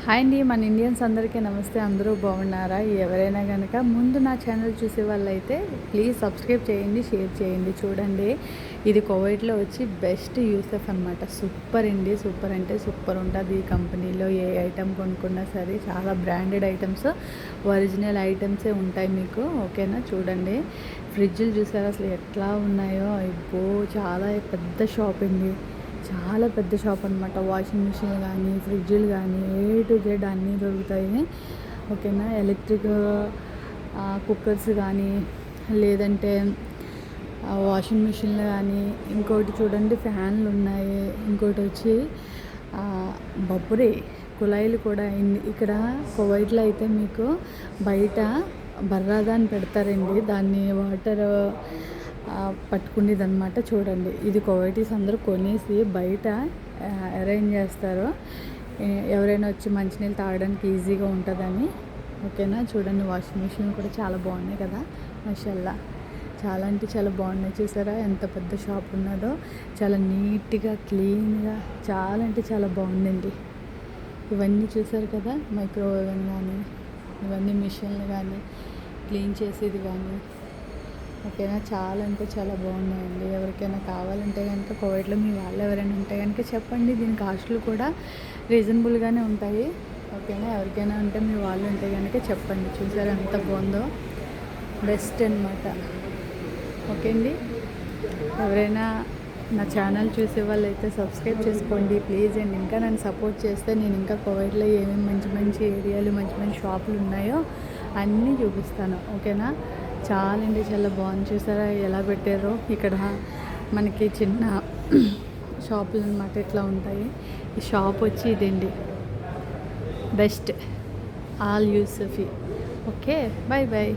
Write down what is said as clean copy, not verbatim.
Hi అండి, మన Indians అందరికీ నమస్తే. అందరూ బాగున్నారా? ఎవరైనా కనుక ముందు నా ఛానల్ చూసే వాళ్ళైతే ప్లీజ్ సబ్స్క్రైబ్ చేయండి, షేర్ చేయండి. చూడండి, ఇది కువైట్లో వచ్చి బెస్ట్ యూసెఫ్ అనమాట. సూపర్ అండి, సూపర్ అంటే సూపర్ ఉంటుంది. ఈ కంపెనీలో ఏ ఐటెం కొనుక్కున్నా సరే చాలా బ్రాండెడ్ ఐటమ్స్, ఒరిజినల్ ఐటమ్సే ఉంటాయి మీకు. ఓకేనా? చూడండి, ఫ్రిడ్జ్లు చూసారా అసలు ఎట్లా ఉన్నాయో. ఇబ్బో, చాలా పెద్ద షాప్ అండి, చాలా పెద్ద షాప్ అనమాట. వాషింగ్ మిషన్ కానీ, ఫ్రిడ్జ్లు కానీ, ఏ టు జెడ్ అన్నీ దొరుకుతాయి. ఓకేనా? ఎలక్ట్రిక్ కుక్కర్స్ కానీ, లేదంటే వాషింగ్ మిషన్లు కానీ, ఇంకోటి చూడండి ఫ్యాన్లు ఉన్నాయి, ఇంకోటి వచ్చి బొబ్బరి కుళాయిలు కూడా. ఇక్కడ కువైట్లో అయితే మీకు బయట బర్రాదా అని పెడతారండి, దాన్ని వాటర్ పట్టుకునేది అనమాట. చూడండి, ఇది కువైటీస్ అందరూ కొనేసి బయట అరేంజ్ చేస్తారు, ఎవరైనా వచ్చి మంచినీళ్ళు తాగడానికి ఈజీగా ఉంటుందని. ఓకేనా? చూడండి, వాషింగ్ మిషన్ కూడా చాలా బాగున్నాయి కదా, మాషాల్లా. చాలా అంటే చాలా బాగున్నాయి. చూసారా ఎంత పెద్ద షాప్ ఉన్నదో, చాలా నీట్గా క్లీన్గా, చాలా అంటే చాలా బాగుందండి. ఇవన్నీ చూసారు కదా, మైక్రోవేవ్ కానీ, ఇవన్నీ మిషన్లు కానీ, క్లీన్ చేసేది కానీ. ఓకేనా? చాలా అంటే చాలా బాగున్నాయండి. ఎవరికైనా కావాలంటే కనుక కువైట్లో మీ వాళ్ళు ఎవరైనా ఉంటే కనుక చెప్పండి. దీని కాస్ట్లు కూడా రీజనబుల్గానే ఉంటాయి. ఓకేనా? ఎవరికైనా ఉంటే మీ వాళ్ళు ఉంటే కనుక చెప్పండి. చూసారా ఎంత బాగుందో, బెస్ట్ అనమాట. ఓకే అండి, ఎవరైనా నా ఛానల్ చూసే వాళ్ళు అయితే సబ్స్క్రైబ్ చేసుకోండి ప్లీజ్ అండి. ఇంకా నన్ను సపోర్ట్ చేస్తే నేను ఇంకా కువైట్లో ఏమేమి మంచి మంచి ఏరియాలు, మంచి మంచి షాపులు ఉన్నాయో అన్నీ చూపిస్తాను. ఓకేనా? చాలా అంటే చాలా బాగుంది. చూసారా ఎలా పెట్టారో. ఇక్కడ మనకి చిన్న షాపులు అనమాట ఇట్లా ఉంటాయి. ఈ షాప్ వచ్చి ఇదండి, బెస్ట్ ఆల్ యూసఫీ. Okay, bye bye.